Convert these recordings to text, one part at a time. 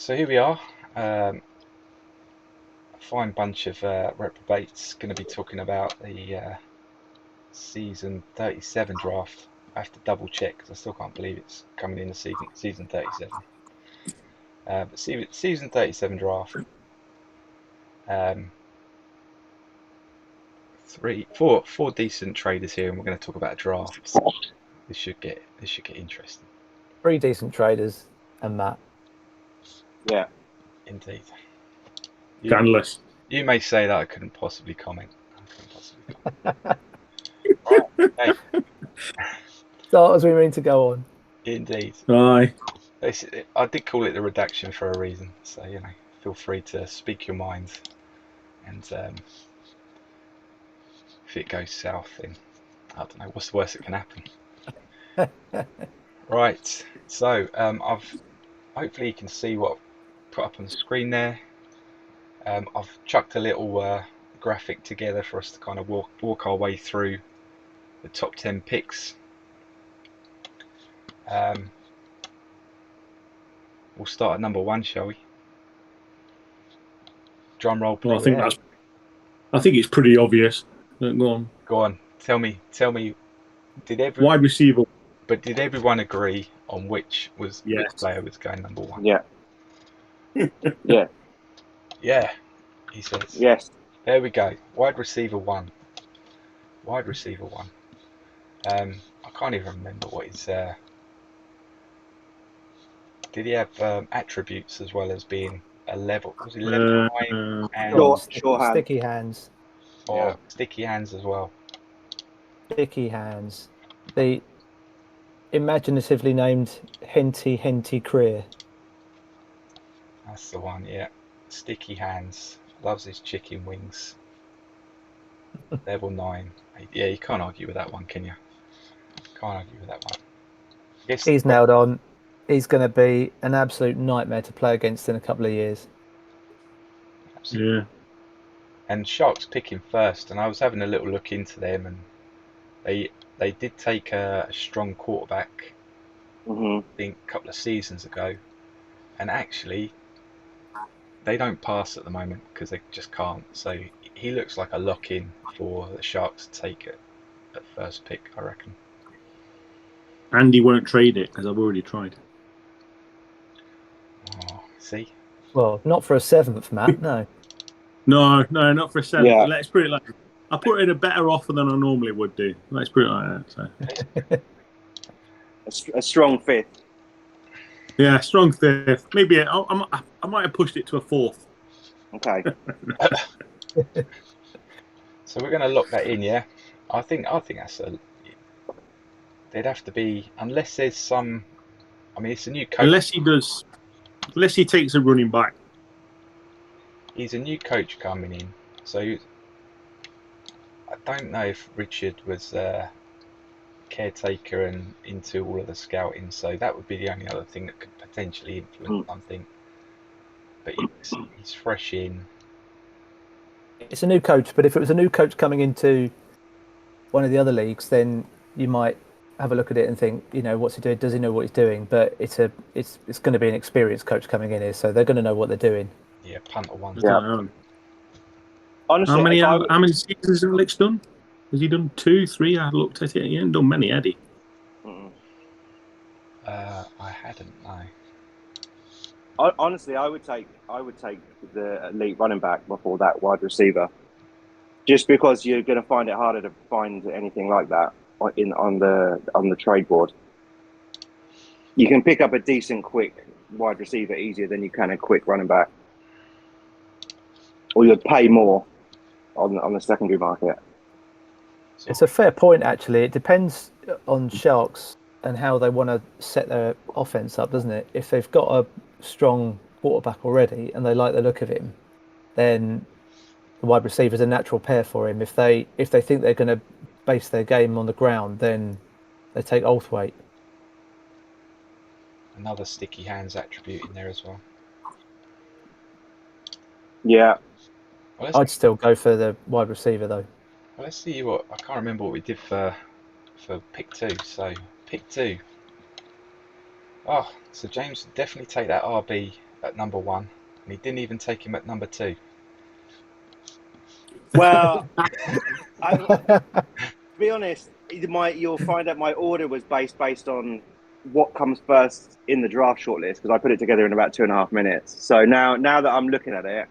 So here we are. A fine bunch of reprobates going to be talking about the season 37 draft. I have to double check because I still can't believe it's coming in the season 37. But season 37 draft. Um, four decent traders here, and we're going to talk about a draft. So this should get interesting. 3 decent traders and Matt. Yeah. Indeed. Ganless. You may say that I couldn't possibly comment. Right. Hey. Start as we mean to go on. Indeed. Aye. I did call it the redaction for a reason, so feel free to speak your mind, and if it goes south, then I don't know what's the worst that can happen. Right, so hopefully you can see what I've put up on the screen there. I've chucked a little graphic together for us to kind of walk our way through the top 10 picks. We'll start at number 1, shall we? Drum roll, please. Well, I think it's pretty obvious. Go on. Go on. Tell me. Wide receiver. But did everyone agree on which player was going number 1? Yeah. Yeah. Yeah. He says. Yes. There we go. Wide receiver 1. I can't even remember what his. Did he have attributes as well as being a level? Was he level 9 and sticky hands? Or sticky hands as well. Sticky hands. The imaginatively named Henty Creer. That's the one, yeah. Sticky hands. Loves his chicken wings. Level 9. Yeah, you can't argue with that one, can you? Can't argue with that one. He's nailed on. He's going to be an absolute nightmare to play against in a couple of years. Absolutely. Yeah. And Sharks pick him first, and I was having a little look into them, and they did take a strong quarterback, I think a couple of seasons ago, and actually they don't pass at the moment because they just can't. So he looks like a lock-in for the Sharks to take it at first pick, I reckon. Andy won't trade it because I've already tried. Oh, see? Well, not for a 7th, Matt. No. No, not for a 7th. Yeah. Let's put it like I put in a better offer than I normally would do. Let's put it like that. So. A strong 5th. Yeah, strong 5th. Maybe I might have pushed it to a 4th. Okay. So we're going to lock that in, yeah. I think that's they'd have to be, unless there's some. I mean, it's a new coach. Unless he takes a running back. He's a new coach coming in, so I don't know if Richard was caretaker and into all of the scouting. So that would be the only other thing that could potentially influence something. But he's fresh in. It's a new coach, but if it was a new coach coming into one of the other leagues, then you might have a look at it and think, what's he doing? Does he know what he's doing? But it's going to be an experienced coach coming in here, so they're going to know what they're doing. Yeah, punter one. Yeah. How Honestly, many seasons has Alex done? Has he done 2, 3? I looked at it. He hasn't done many, had he? I hadn't. No. Honestly, I would take the elite running back before that wide receiver, just because you're going to find it harder to find anything like that on the trade board. You can pick up a decent, quick wide receiver easier than you can a quick running back, or you'd pay more on the secondary market. It's a fair point, actually. It depends on Sharks and how they want to set their offense up, doesn't it? If they've got a strong quarterback already and they like the look of him, then the wide receiver is a natural pair for him. If they think they're going to base their game on the ground, then they take Althwaite. Another sticky hands attribute in there as well. Yeah. Well, I'd still go for the wide receiver though. Well, let's see what I can't remember what we did for pick 2. So pick 2. Oh, so James would definitely take that RB at number 1, and he didn't even take him at number 2. Well, to be honest, you'll find out my order was based on what comes first in the draft shortlist, because I put it together in about 2.5 minutes. So now that I'm looking at it,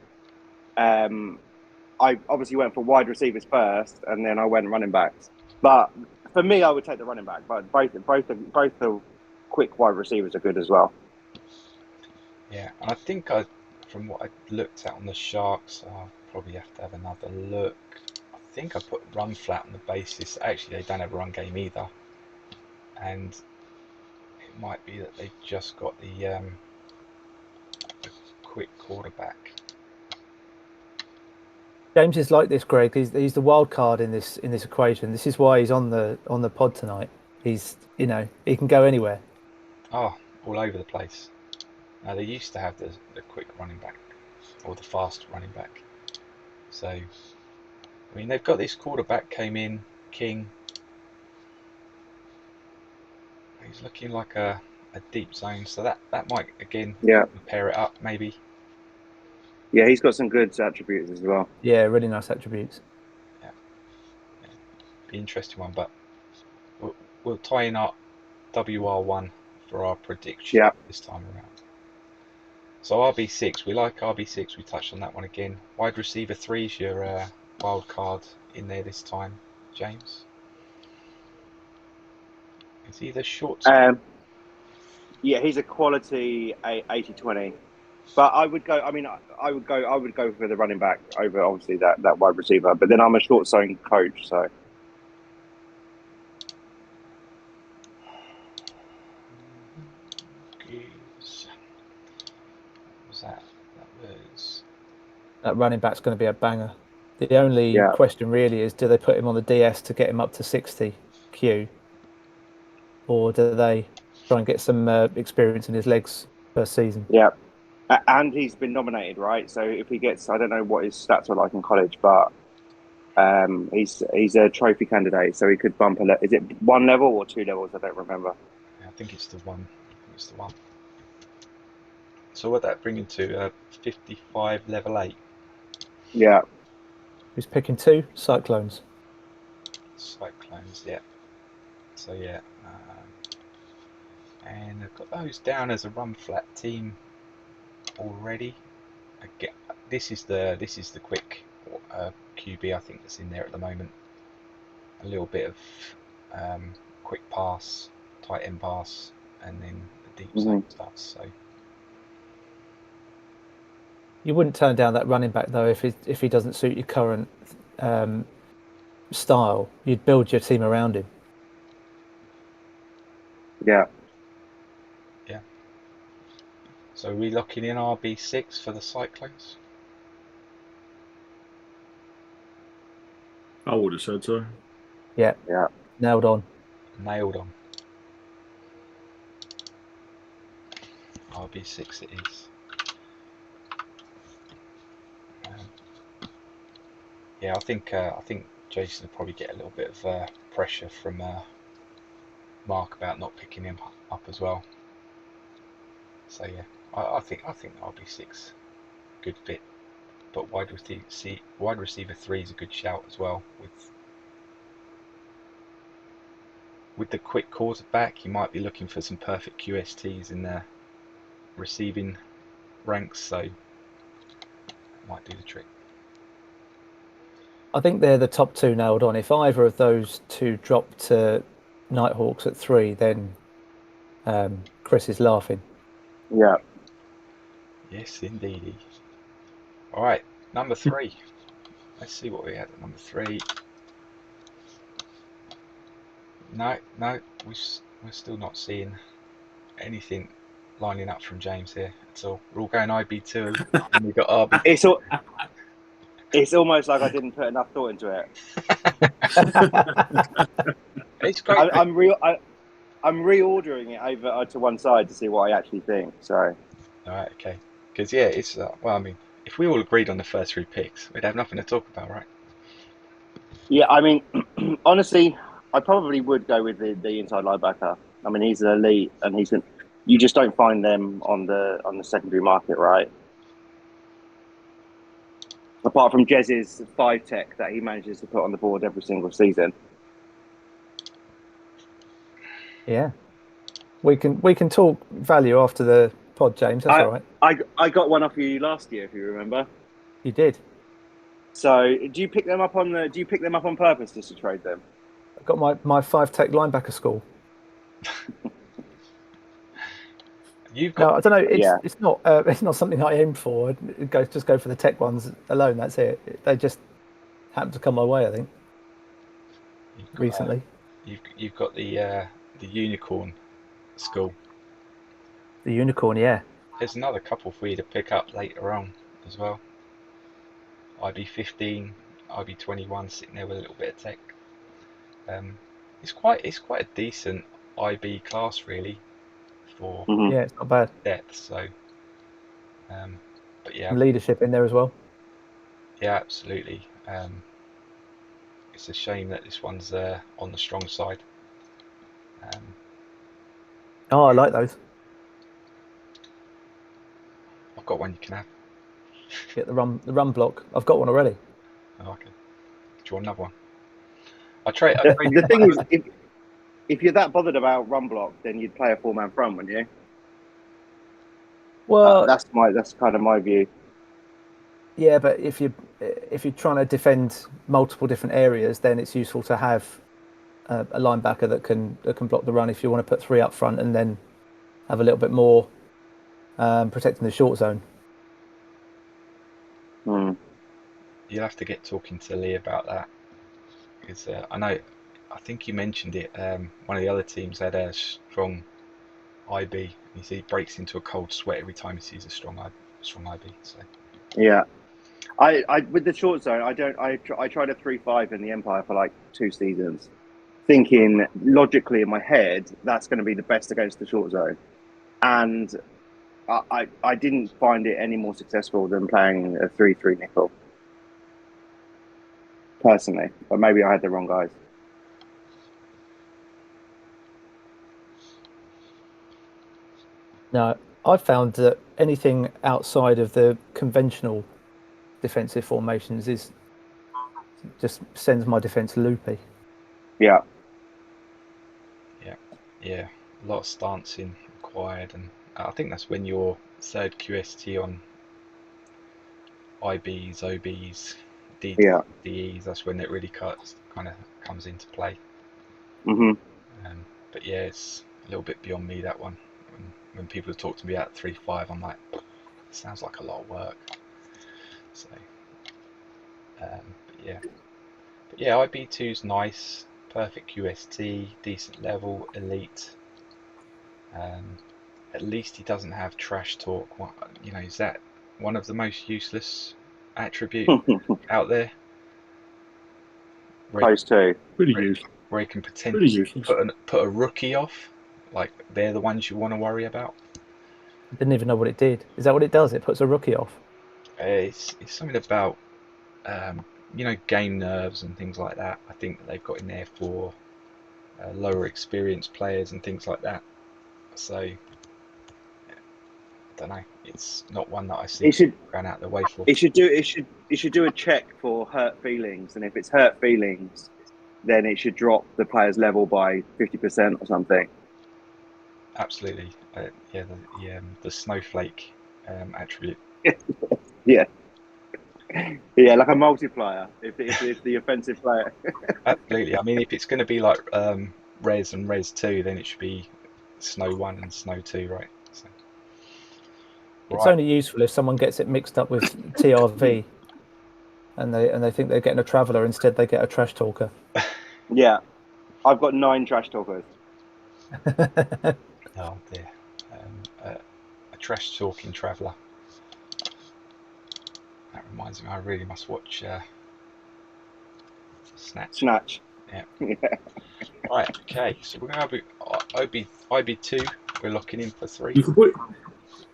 I obviously went for wide receivers first, and then I went running backs. But for me, I would take the running back. But both the quick wide receivers are good as well. Yeah, and I think from what I looked at on the Sharks, I'll probably have to have another look. I think I put run flat on the basis. Actually, they don't have a run game either, and it might be that they just got the quick quarterback. James is like this, Greg. He's the wild card in this equation. This is why he's on the pod tonight. He's he can go anywhere. Oh, all over the place. Now they used to have the quick running back or the fast running back. So I mean they've got this quarterback came in, King. He's looking like a deep zone, so that might again pair it up maybe. Yeah, he's got some good attributes as well. Yeah, really nice attributes. Yeah. Be interesting one, but we'll tie in our WR1 for our prediction this time around. So RB6, we like RB6. We touched on that one again. Wide receiver 3 is your wild card in there this time, James. Is he the short? Yeah, he's a quality 80-20. But I would go. I mean, I would go for the running back over obviously that wide receiver. But then I'm a short zone coach, so. That running back's going to be a banger. The only question really is, do they put him on the DS to get him up to 60 Q, or do they try and get some experience in his legs first season? Yeah, and he's been nominated, right? So if he gets, I don't know what his stats are like in college, but he's a trophy candidate, so he could bump is it 1 level or 2 levels? I don't remember. Yeah, I think it's the 1. So what that bring into 55 level 8? Yeah. Who's picking 2? Cyclones. Cyclones, yeah. So yeah, and I've got those down as a run flat team already. Again, this is the quick QB I think that's in there at the moment. A little bit of quick pass, tight end pass, and then the deep zone stuff. So. You wouldn't turn down that running back though if he doesn't suit your current style. You'd build your team around him. Yeah. Yeah. So are we locking in RB6 for the Cyclones? I would have said so. Yeah. Yeah. Nailed on. RB6 it is. Yeah, I think Jason will probably get a little bit of pressure from Mark about not picking him up as well. So yeah, I think RB6 good fit, but wide receiver 3 is a good shout as well. With the quick quarterback, you might be looking for some perfect QSTs in the receiving ranks, so it might do the trick. I think they're the top 2 nailed on. If either of those 2 drop to Nighthawks at 3, then Chris is laughing. Yeah. Yes, indeedy. All right, number 3. Let's see what we had at number 3. No, we're still not seeing anything lining up from James here at all. We're all going IB2, and we got RB. It's almost like I didn't put enough thought into it. It's great. I'm reordering it over to one side to see what I actually think. So. All right, okay. Because yeah, it's well, I mean, if we all agreed on the first 3 picks, we'd have nothing to talk about, right? Yeah, I mean, honestly, I probably would go with the inside linebacker. I mean, he's an elite, and You just don't find them on the secondary market, right? Apart from Jez's 5-tech that he manages to put on the board every single season. Yeah, we can talk value after the pod, James. That's all right. I got one off you last year, if you remember. You did. So do you pick them up on purpose just to trade them? I got my 5-tech linebacker school. You've got. No, I don't know. It's not something I aim for. Just go for the tech ones alone. That's it. They just happened to come my way, I think. Recently. You've got the unicorn school. The unicorn, yeah. There's another couple for you to pick up later on as well. IB15, IB21 sitting there with a little bit of tech. It's quite a decent IB class really for Yeah, it's not bad. depth. So, but yeah, Some leadership in there as well. yeah, absolutely. It's a shame that this one's on the strong side. Oh, I like those. I've got one you can have. Get the run block. I've got one already. Oh, okay. Do you want another one? I The thing is, if you're that bothered about run block, then you'd play a 4-man front, wouldn't you? Well, that's kind of my view. Yeah, but if you're trying to defend multiple different areas, then it's useful to have a linebacker that can block the run. If you want to put 3 up front and then have a little bit more protecting the short zone. You'll have to get talking to Lee about that because I think you mentioned it. One of the other teams had a strong IB. He breaks into a cold sweat every time he sees a strong IB. So yeah. I with the short zone, I tried a 3-5 in the Empire for like 2 seasons, thinking logically in my head that's going to be the best against the short zone, and I didn't find it any more successful than playing a 3-3 nickel, personally. But maybe I had the wrong guys. No, I found that anything outside of the conventional defensive formations just sends my defense loopy. Yeah. A lot of stancing required, and I think that's when your third QST on IBs, OBs, DEs. That's when it really kind of comes into play. But yeah, it's a little bit beyond me, that one. When people talk to me about 3-5, I'm like, it sounds like a lot of work. So, but yeah, IB2's nice, perfect QST, decent level, elite. At least he doesn't have trash talk. Is that one of the most useless attributes out there? Close to. Pretty useless. Where he can potentially put a rookie off. Like, they're the ones you want to worry about. I didn't even know what it did. Is that what it does? It puts a rookie off? It's something about, game nerves and things like that. I think that they've got in there for lower experienced players and things like that. So, I don't know. It's not one that I see ran out the way for. It should do a check for hurt feelings, and if it's hurt feelings, then it should drop the player's level by 50% or something. Absolutely, the snowflake attribute. Yeah, like a multiplier. If the offensive player. Absolutely. I mean, if it's going to be like Res and Res 2, then it should be Snow 1 and Snow 2, right? So, it's only useful if someone gets it mixed up with TRV, and they think they're getting a traveller. Instead, they get a trash talker. Yeah, I've got 9 trash talkers. Oh dear, a trash talking traveller. That reminds me, I really must watch Snatch. Yeah. Right. Okay. So we're going to have IB2. We're locking in for 3. You can put.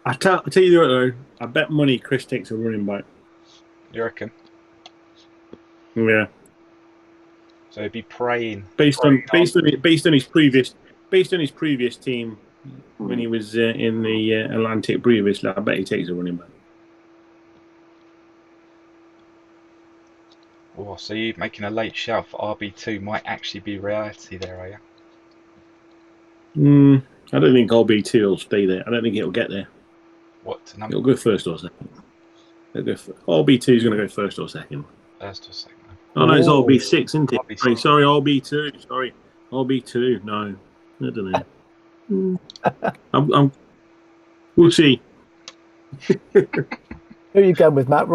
I tell you what though. I bet money Chris takes a running back. You reckon? Yeah. So he'd be praying based on his previous team. when he was in the Atlantic previously. I bet he takes a running back. Oh, so you making a late shout for RB2 might actually be reality there, are you? I don't think RB2 will stay there. I don't think it'll get there. What to number? It'll go first or second. RB2 is going to go first or second. First or second? Oh, no, it's RB6, isn't it? RB6. Sorry, RB2. Sorry, RB2. No, I don't know. We'll see. Who are you going with, Matt?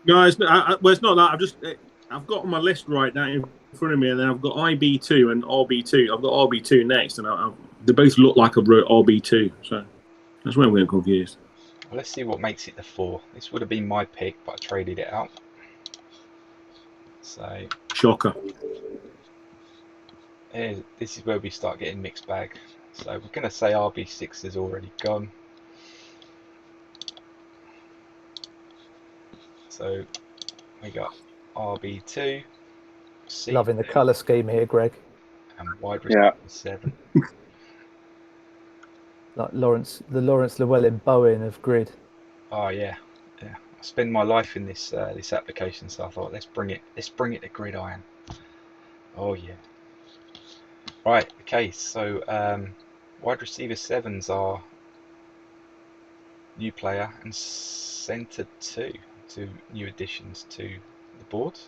No, it's not that. I've got on my list right now in front of me, and then I've got IB2 and RB2. I've got RB2 next, and they both look like a RB2, so that's where I'm getting confused. Well, let's see what makes it the 4. This would have been my pick, but I traded it out. So shocker. This is where we start getting mixed bag. So we're going to say RB6 is already gone. So we got RB2. Loving the colour scheme here, Greg. And wide receiver 7. Like the Lawrence Llewellyn Bowen of Grid. Oh yeah. I spend my life in this application, so I thought let's bring it to Gridiron. Oh yeah. Right. Okay. So wide receiver 7s are new player and centre 2 new additions to the board.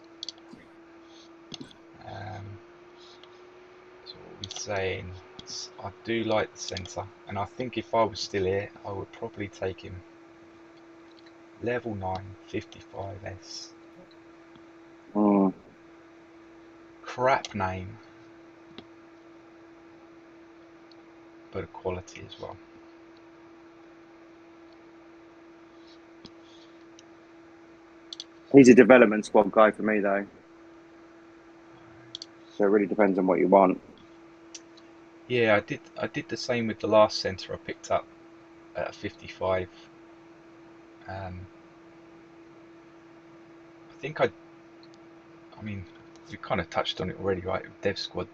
So what we're saying is I do like the centre, and I think if I was still here, I would probably take him. Level 9, 55S. Crap name, but a quality as well. He's a development squad guy for me, though. So it really depends on what you want. Yeah, I did the same with the last centre I picked up at 55. I think I mean, we kind of touched on it already, right? With Dev Squad.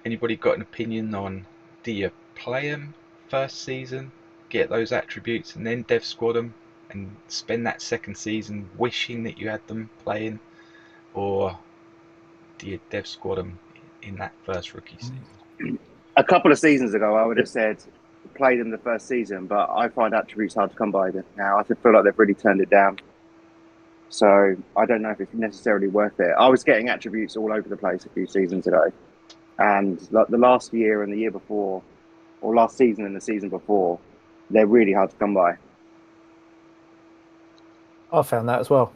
Anybody got an opinion on, do you play them first season, get those attributes, and then Dev Squad them, and spend that second season wishing that you had them playing, or do you Dev Squad them in that first rookie season? A couple of seasons ago, I would have said play them the first season, but I find attributes hard to come by now. I feel like they've really turned it down. So I don't know if it's necessarily worth it. I was getting attributes all over the place a few seasons ago, and like the last year and the year before, or last season and the season before, they're really hard to come by. I found that as well.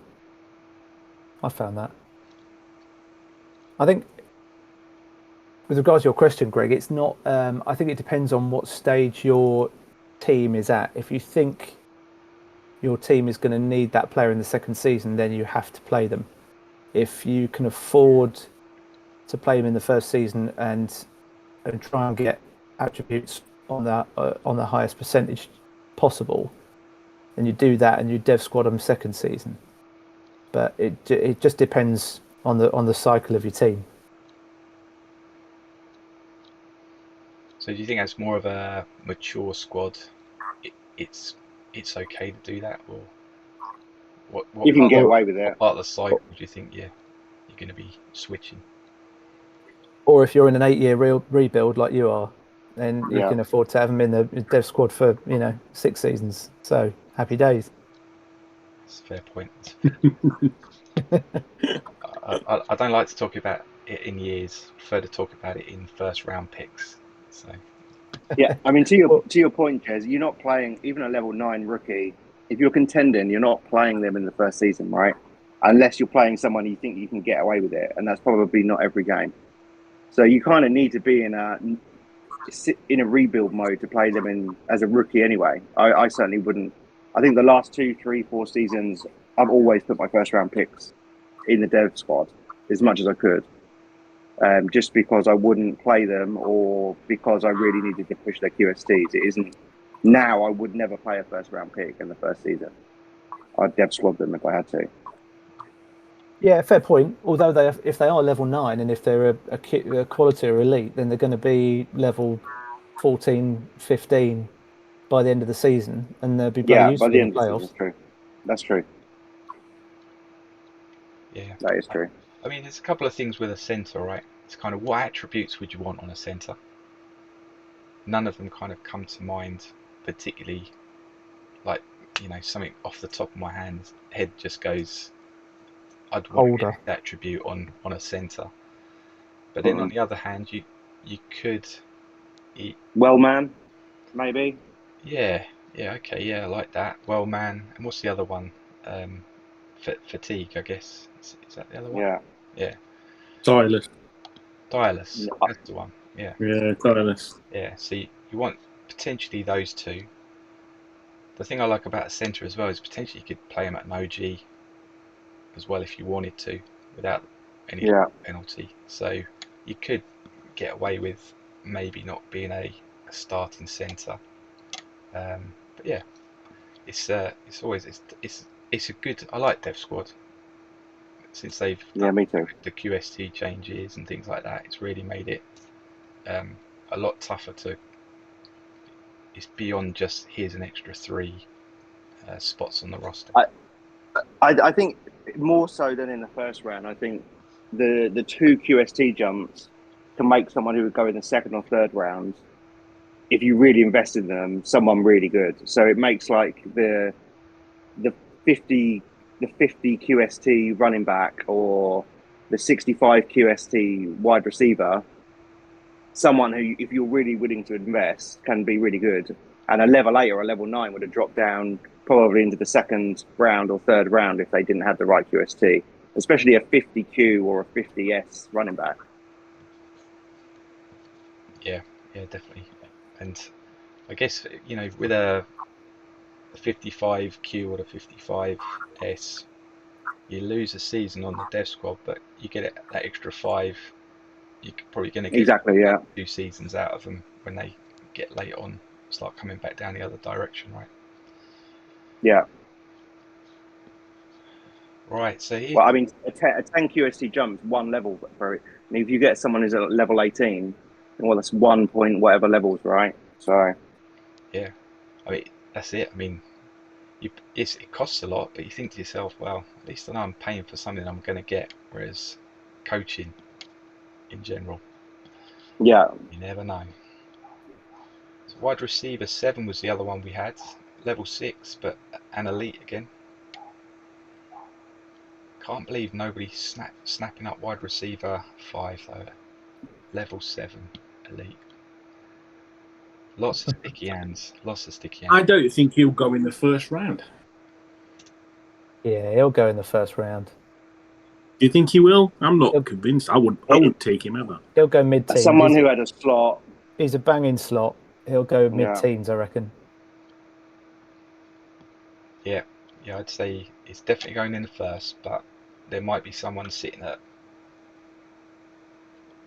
I think with regards to your question, Greg, it's not. I think it depends on what stage your team is at. If you think your team is going to need that player in the second season, then you have to play them. If you can afford to play them in the first season and try and get attributes on the highest percentage possible, then you do that and you Dev Squad them second season. But it just depends on the cycle of your team. So do you think that's more of a mature squad? It's okay to do that, or what you can get away with it? What part of the cycle do you think you're going to be switching? Or if you're in an 8-year rebuild like you are, then you can afford to have them in the Dev Squad for 6 seasons. So happy days. That's a fair point. I don't like to talk about it in years. I prefer to talk about it in first round picks. So. Yeah, I mean, to your point, Jez, you're not playing even a level 9 rookie. If you're contending, you're not playing them in the first season, right? Unless you're playing someone you think you can get away with it, and that's probably not every game. So you kind of need to be in a rebuild mode to play them in as a rookie anyway. I certainly wouldn't. I think the last 2, 3, 4 seasons, I've always put my first round picks in the Dev Squad as much as I could. Just because I wouldn't play them or because I really needed to push their QSTs. It isn't now. I would never play a first round pick in the first season. I'd Dev Squad them if I had to. Yeah, fair point. Although if they are level 9 and if they're a quality or elite, then they're going to be level 14, 15 by the end of the season, and they'll be bloody useful in the playoffs. True. That's true. Yeah, that is true. I mean, there's a couple of things with a centre, right? It's kind of what attributes would you want on a centre? None of them kind of come to mind particularly, like, something off the top of my head just goes, I'd want that attribute on a centre. But then on the other hand, you could. Well, man, maybe. Yeah, okay, yeah, I like that. Well, man, and what's the other one? Fatigue, I guess. Is that the other one? Yeah. Tireless. That's the one. Yeah. Yeah, tireless. Yeah. So you want potentially those two. The thing I like about a centre as well is potentially you could play him at an OG as well if you wanted to, without any penalty. So you could get away with maybe not being a starting centre. But yeah, it's always it's a good. I like Dev Squad since they've done me too. The QST changes and things like that. It's really made it a lot tougher to. It's beyond just here's an extra 3 spots on the roster. I think more so than in the first round. I think the 2 QST jumps can make someone who would go in the second or third round, if you really invest in them, someone really good. So it makes like the 50 QST running back or the 65 QST wide receiver, someone who, if you're really willing to invest, can be really good. And a level 8 or a level 9 would have dropped down probably into the second round or third round if they didn't have the right QST, especially a 50Q or a 50S running back. Yeah, definitely. And I guess, with a 55Q or a 55S, you lose a season on the Dev Squad, but you get that extra 5. You're probably going to get 2 seasons out of them when they get late on, start coming back down the other direction, right? Yeah. Right, so well, I mean, a 10 QST jumps 1 level for it. I mean, if you get someone who's at level 18, well, that's 1 point whatever levels, right? So. Yeah, I mean, that's it. I mean, it costs a lot, but you think to yourself, well, at least I know I'm paying for something I'm going to get. Whereas coaching, in general, you never know. So wide receiver 7 was the other one we had, level 6, but an elite again. Can't believe nobody's snapping up wide receiver 5 though. Level 7 elite. Lots of sticky hands. I don't think he'll go in the first round. Yeah, he'll go in the first round. Do you think he will? I'm not convinced. I wouldn't take him ever. He'll go mid-teens. Someone who had a slot. He's a banging slot. He'll go mid-teens, I reckon. Yeah, I'd say it's definitely going in the first, but there might be someone sitting at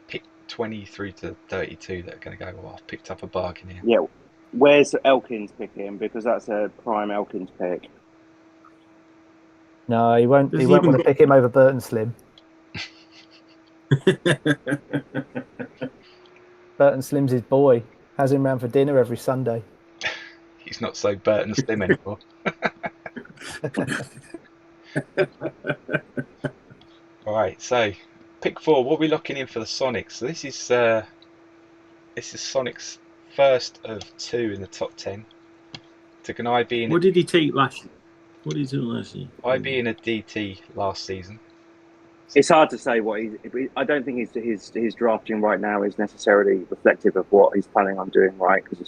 pick 20 through to 32 that are going to go, well, I've picked up a bargain here. Yeah, where's Elkins picking? Because that's a prime Elkins pick. No, he won't. He won't want to pick him over Burton Slim. Burton Slim's his boy. Has him round for dinner every Sunday. He's not so Burton Slim anymore. All right, so pick 4. What are we locking in for the Sonics? So this is Sonic's first of 2 in the top 10. Took an IB. What did he take last year? What did he do last year? IB in a DT last season. It's hard to say what I don't think his drafting right now is necessarily reflective of what he's planning on doing, right? Because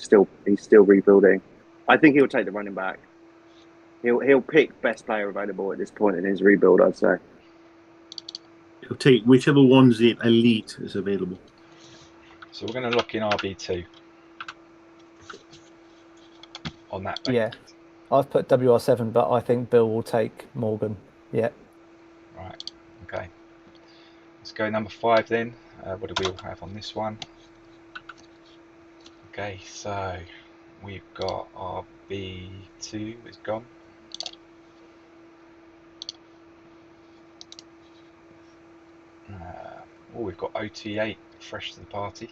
he's still rebuilding. I think he'll take the running back. He'll pick best player available at this point in his rebuild, I'd say. He'll take whichever one's the elite is available. So we're going to lock in RB2 on that basis. Yeah, I've put WR7, but I think Bill will take Morgan. Yeah. Right. Okay. Let's go number 5 then. What do we all have on this one? Okay, so we've got RB2 is gone. We've got OT8 fresh to the party.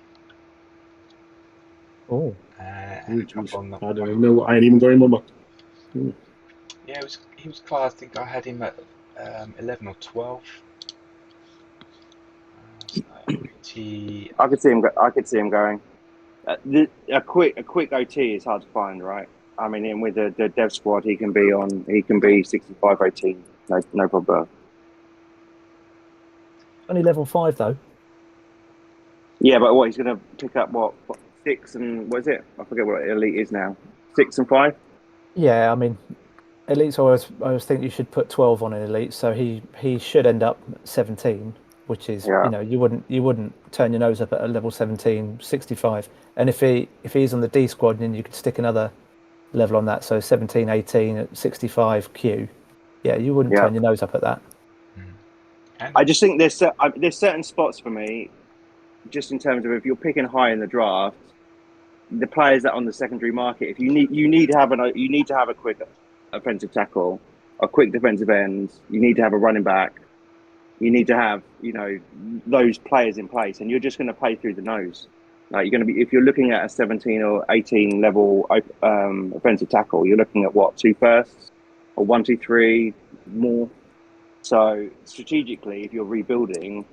Oh, I don't even know. I ain't even got him on my. Yeah, he was class. I think I had him at 11 or 12. I could see him going. A quick OT is hard to find, right? I mean, with the dev squad, he can be 65 18, no problem. only level 5 though. Yeah, but what he's going to pick up? What 6 and what is it? I forget what elite is now. 6 and 5. Yeah, I mean, elites. I always think you should put 12 on an elite, so he should end up 17, which is you wouldn't turn your nose up at a level 17, 65. And if he's on the D squad, then you could stick another level on that, so 17, 18 at 65 Q. Yeah, you wouldn't turn your nose up at that. I just think there's certain spots for me, just in terms of if you're picking high in the draft, the players that are on the secondary market, if you need to have a quick offensive tackle, a quick defensive end, you need to have a running back, you need to have those players in place, and you're just going to play through the nose. Like you're going to be, if you're looking at a 17 or 18 level offensive tackle, you're looking at what, 2 firsts or 1, 2, 3 more. So strategically, if you're rebuilding,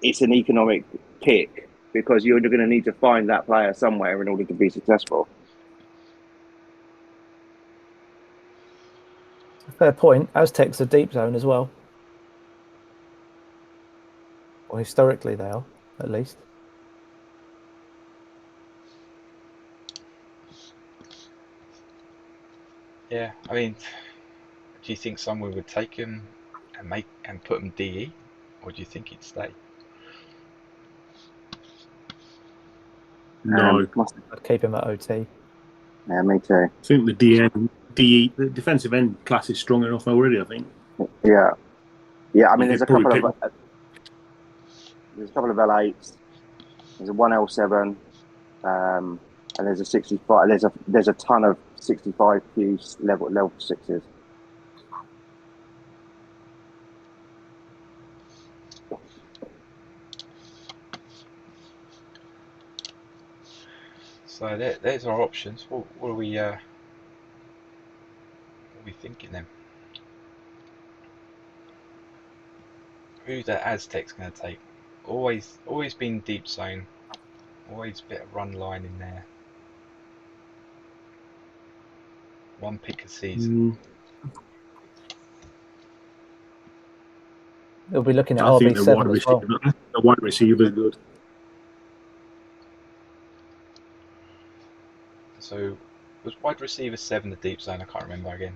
it's an economic pick because you're going to need to find that player somewhere in order to be successful. Fair point. Aztecs are deep zone as well. Well, historically they are, at least. Yeah, I mean, do you think someone would take him and put him DE, or do you think he'd stay? No, I'd keep him at OT. Yeah, me too. I think the defensive end class is strong enough already. I think. Yeah. I mean, there's a couple of L8s. There's a 1L7, and there's a 65. There's a ton of 65 Qs level 6s. So there's our options. What are we thinking then? Who the Aztecs going to take? Always been deep zone. Always a bit of run line in there. 1 pick a season. They'll be looking at RB7 as well. The wide receiver is good. So was wide receiver 7 the deep zone? I can't remember again.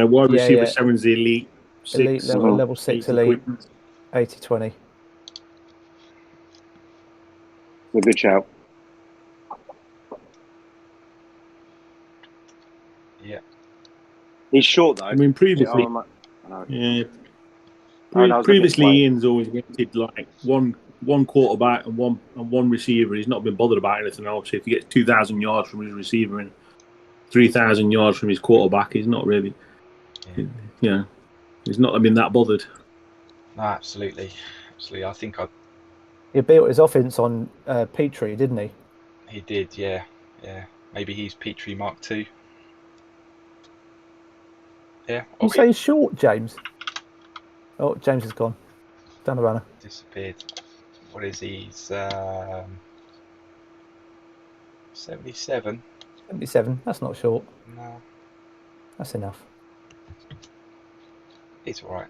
Wide receiver 7 is the elite. Elite level 6 elite. 80-20. A good shout. Yeah. He's short though. I mean, previously. Previously, Ian's always wanted like one quarterback and one receiver. He's not been bothered about anything else. If he gets 2,000 yards from his receiver and 3,000 yards from his quarterback, he's not really. Yeah, he's not been that bothered. No, absolutely. I think he built his offense on Petrie, didn't he? He did, yeah. Maybe he's Petrie Mark II. Yeah. You say he's short, James? Oh, James is gone. Down the runner. Disappeared. What is he? He's 77. 77. That's not short. No. That's enough. It's all right.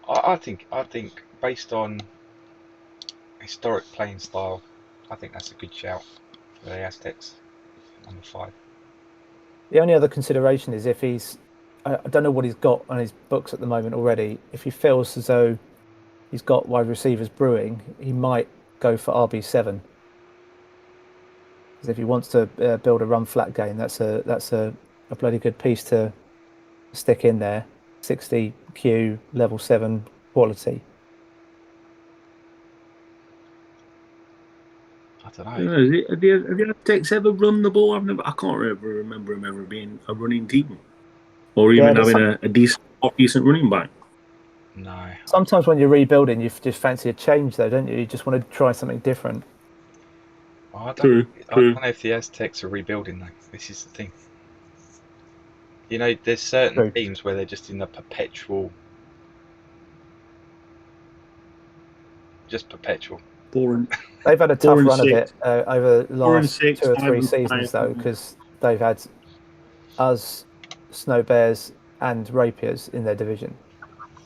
I think based on historic playing style, I think that's a good shout for the Aztecs. Number 5. The only other consideration is if he's, I don't know what he's got on his books at the moment already. If he feels as though he's got wide receivers brewing, he might go for RB7. Because if he wants to build a run flat game, that's a bloody good piece to stick in there. 60 Q, level 7 quality. I don't know. Have the Aztecs ever run the ball? I can't remember him ever being a running team, or even having a decent running back. No. Sometimes when you're rebuilding, you just fancy a change, though, don't you? You just want to try something different. I True. don't know if the Aztecs are rebuilding though. This is the thing. You know, there's certain True. teams where they're just in a perpetual, Boring. They've had a tough 4 and run of 6. it over the 4 and last 6, 2 or 5 3 and seasons, 5. though, because they've had us, Snow Bears, and Rapiers in their division.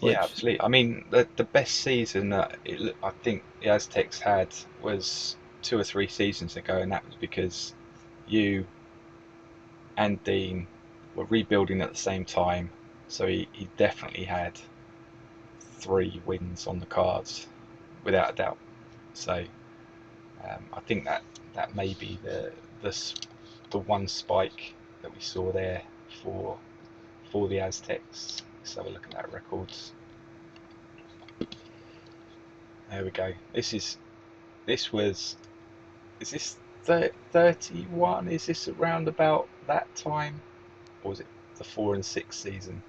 Yeah, absolutely. I mean, the best season that I think the Aztecs had was 2 or 3 seasons ago, and that was because you and Dean were rebuilding at the same time. So he definitely had 3 wins on the cards, without a doubt. So I think that may be the one spike that we saw there for the Aztecs. Let's have a look at that records. There we go. Is this 31? Is this around about that time, or was it the 4 and 6 season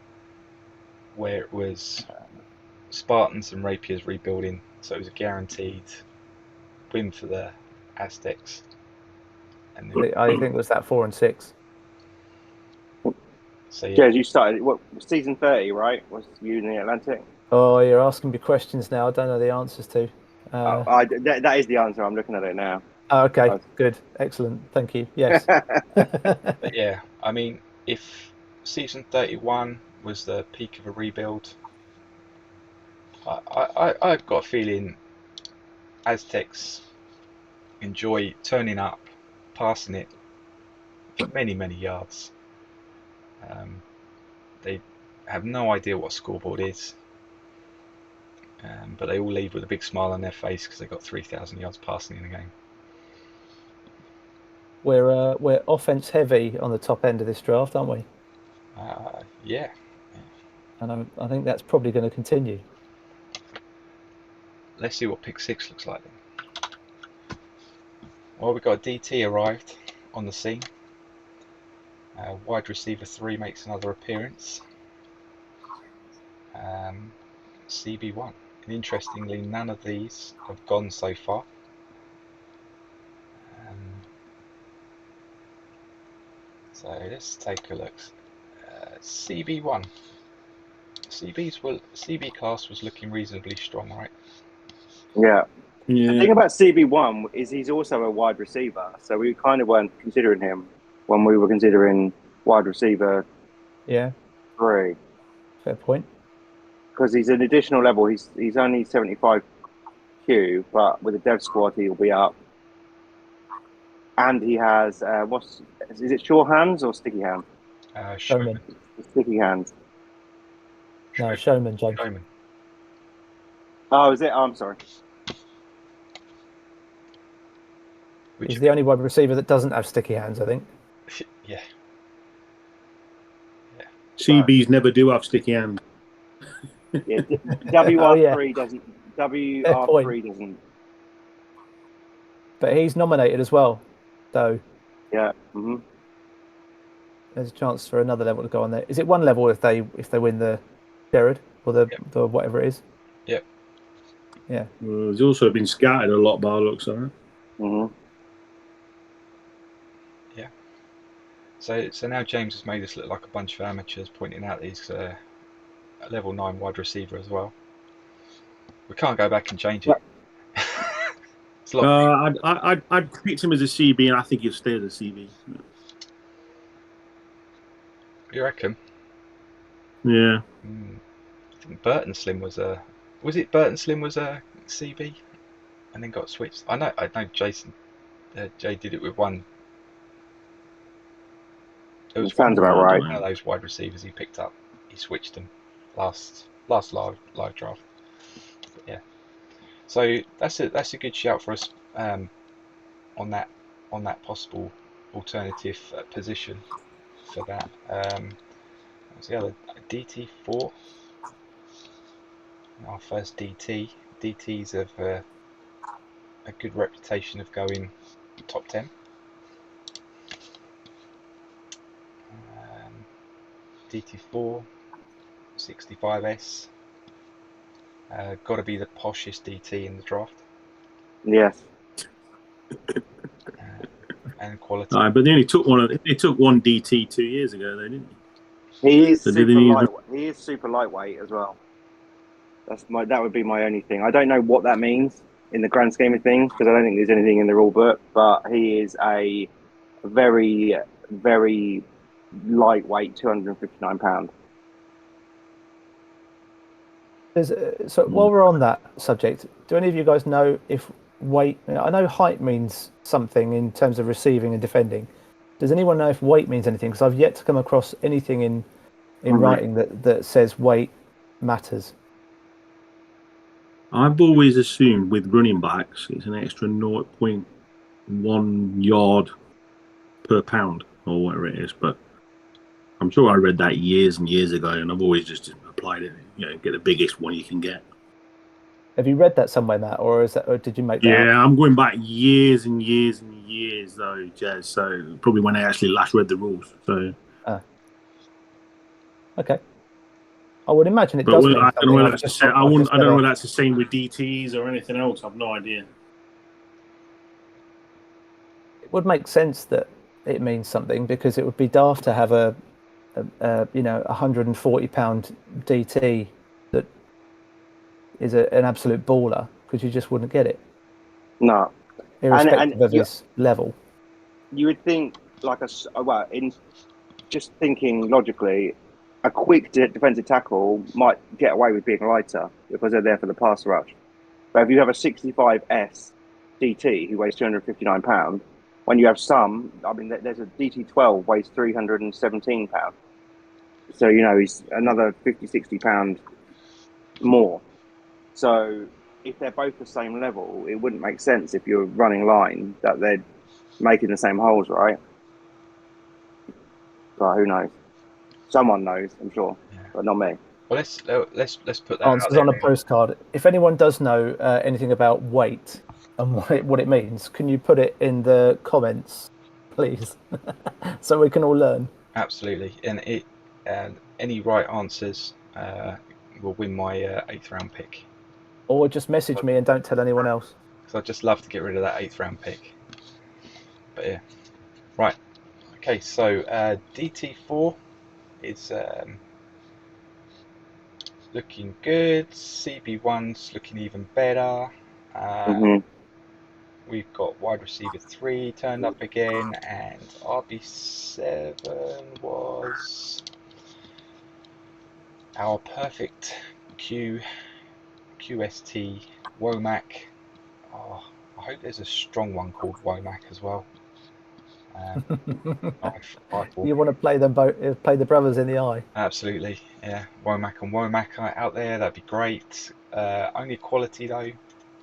where it was Spartans and Rapiers rebuilding? So it was a guaranteed win for the Aztecs. And then, I think it was that 4 and 6. So yeah, you started season 30, right? Was you in the Atlantic? Oh, you're asking me questions now. I don't know the answers to. That is the answer. I'm looking at it now. Oh, okay, good, excellent, thank you. Yes. But yeah, I mean, if season 31 was the peak of a rebuild, I've got a feeling Aztecs enjoy turning up, passing it many, many yards. They have no idea what a scoreboard is, but they all leave with a big smile on their face because they got 3,000 yards passing in the game. We're offense heavy on the top end of this draft, aren't we? Yeah. And I think that's probably going to continue. Let's see what pick 6 looks like then. Well, we've got a DT arrived on the scene. Wide receiver 3 makes another appearance. CB1. And interestingly, none of these have gone so far. So let's take a look. CB1. CB class was looking reasonably strong, right? Yeah. The thing about CB1 is he's also a wide receiver, so we kind of weren't considering him when we were considering wide receiver. Yeah. 3. Fair point. Because he's an additional level. He's only 75 Q, but with a dev squad he'll be up. And he has is it sure hands or sticky hands? Showman. Sticky hands. No, Showman, James. Showman. Oh, is it? Oh, I'm sorry. He's the only wide receiver that doesn't have sticky hands, I think. Yeah. CBs never do have sticky hands. Yeah, WR3 doesn't. WR3 doesn't. But he's nominated as well, though. Yeah. There's a chance for another level to go on there. Is it 1 level if they win the Jared or the whatever it is? Yep. Yeah. Well, he's also been scattered a lot by the looks of it. Yeah. So now James has made us look like a bunch of amateurs, pointing out that he's a level 9 wide receiver as well. We can't go back and change it. I'd pick him as a CB, and I think he'll stay as a CB. You reckon? Yeah. I think Burton Slim was a. Was it Burton Slim was a CB, and then got switched? I know Jason. Jay did it with one. It was sounds about right. One of those wide receivers he picked up. He switched them last live draft. But yeah. So that's a good shout for us on that possible alternative position for that. What's the other? DT4. Our first DT. DTs have a good reputation of going top 10. DT4, 65S. Got to be the poshest DT in the draft. Yes. and quality. But they only took one DT 2 years ago, though, didn't he? He is So super did he lightweight. He is super lightweight as well. That would be my only thing. I don't know what that means in the grand scheme of things because I don't think there's anything in the rule book. But he is a very, very lightweight, £259. So while we're on that subject, do any of you guys know if weight? I know height means something in terms of receiving and defending. Does anyone know if weight means anything? Because I've yet to come across anything in writing that says weight matters. I've always assumed with running backs it's an extra 0.1 yard per pound or whatever it is, but I'm sure I read that years and years ago, and I've always just applied it. Get the biggest one you can get. Have you read that somewhere, Matt, or did you make that? Yeah, up? I'm going back years and years and years though, Jez. So probably when I actually last read the rules. So. Okay. I would imagine it But does. I Mean don't know whether something. that's I don't know whether that's the same with DTs or anything else. I've no idea. It would make sense that it means something because it would be daft to have a 140-pound DT that is an absolute baller because you just wouldn't get it. No, irrespective of his level. You would think in just thinking logically, a quick defensive tackle might get away with being lighter because they're there for the pass rush. But if you have a 65S DT who weighs £259, when you have there's a DT12 weighs £317. So, he's another £50-60 more. So if they're both the same level, it wouldn't make sense if you're running line that they're making the same holes, right? But who knows? Someone knows, I'm sure, but not me. Well, let's put that answers on a postcard. If anyone does know anything about weight and what it means, can you put it in the comments, please, so we can all learn? Absolutely, and any right answers will win my 8th round pick. Or just message me and don't tell anyone else. Because I'd just love to get rid of that 8th round pick. But yeah, right. Okay, so DT4 is looking good. CB1's looking even better. We've got wide receiver 3 turned up again, and RB7 was our perfect QST Womack. Oh, I hope there's a strong one called Womack as well. You want to play them both? Play the brothers in the eye. Absolutely, yeah. Womack and Womack out there, that'd be great. Only quality though,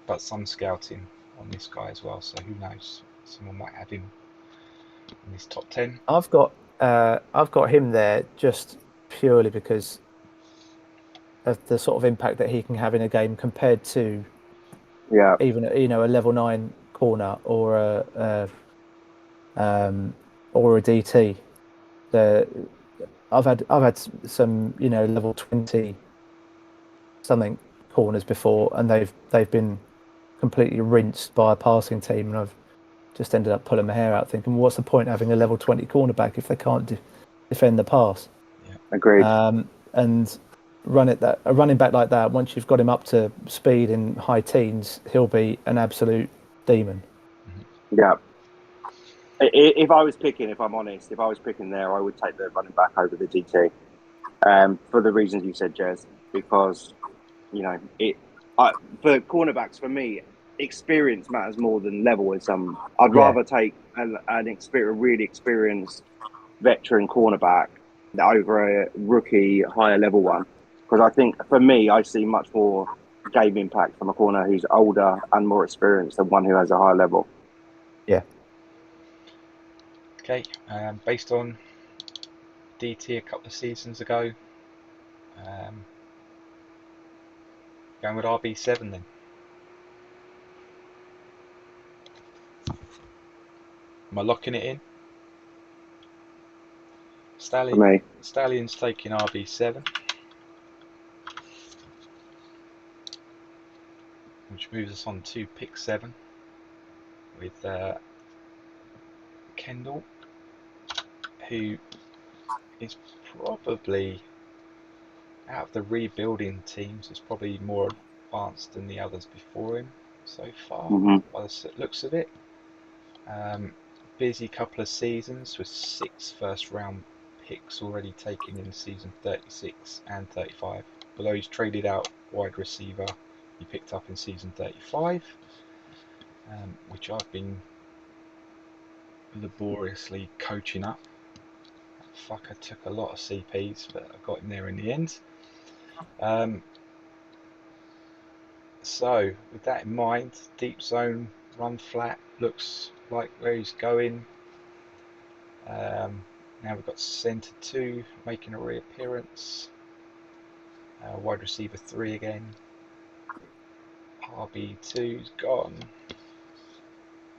but some scouting on this guy as well. So who knows? Someone might have him in this top 10. I've got him there just purely because of the sort of impact that he can have in a game compared to even a level 9 corner or a DT. I've had some level 20 something corners before, and they've been completely rinsed by a passing team, and I've just ended up pulling my hair out thinking, what's the point of having a level 20 cornerback if they can't defend the pass? Yeah. Agreed. And a running back like that, once you've got him up to speed in high teens, he'll be an absolute demon. Yeah. If I was picking there, I would take the running back over the DT for the reasons you said, Jez, because, for cornerbacks, for me, experience matters more than level with some. I'd rather take a really experienced veteran cornerback over a rookie higher level one, because I think for me I see much more game impact from a corner who's older and more experienced than one who has a higher level. Okay, based on DT a couple of seasons ago, going with RB7 then. Am I locking it in? Stallion's taking RB7, which moves us on to pick 7 with Kendall, who is probably, out of the rebuilding teams, is probably more advanced than the others before him so far, by the looks of it. Busy couple of seasons with 6 first-round picks already taken in season 36 and 35. Although he's traded out wide receiver, he picked up in season 35, which I've been laboriously coaching up. That fucker took a lot of CPs, but I got him there in the end. So, with that in mind, deep zone, run flat, looks like where he's going. Now we've got centre 2 making a reappearance. Wide receiver 3 again. RB2's gone.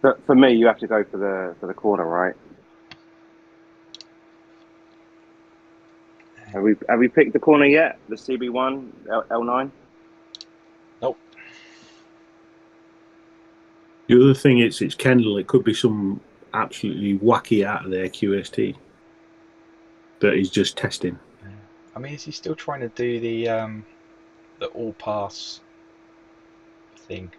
But for me, you have to go for the corner, right? Have we picked the corner yet? The CB1 L9? Nope. The other thing is, it's Kendall. It could be some absolutely wacky out of there QST that he's just testing. Yeah. I mean, is he still trying to do the all pass thing?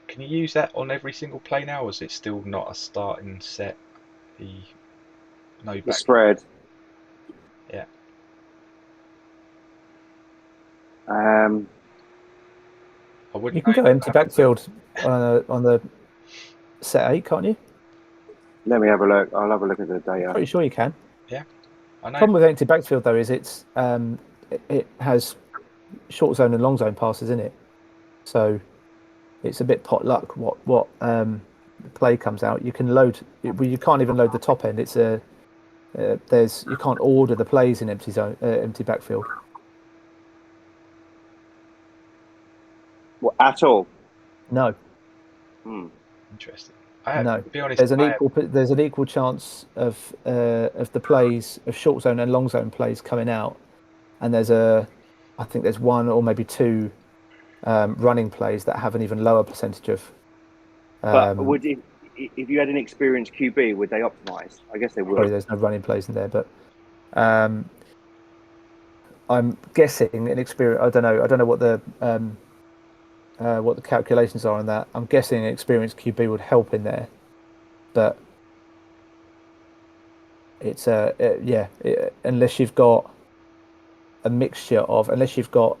Can you use that on every single play now, or is it still not a starting set? The spread. Yeah. You can go empty backfield on the set 8, can't you? Let me have a look. I'll have a look at the data. Pretty sure you can. Yeah, I know. Problem with empty backfield though is it has short zone and long zone passes in it, so it's a bit pot luck what play comes out. You can load, you can't even load the top end. It's you can't order the plays in empty backfield. What, at all? No. Interesting. No. To be honest, there's an equal chance of the plays of short zone and long zone plays coming out, and I think there's 1 or maybe 2 running plays that have an even lower percentage of. But if you had an experienced QB, would they optimize? I guess they would. Probably there's no running plays in there, but I'm guessing an experience. I don't know what the calculations are on that. I'm guessing an experienced QB would help in there, but it's unless you've got a mixture of, unless you've got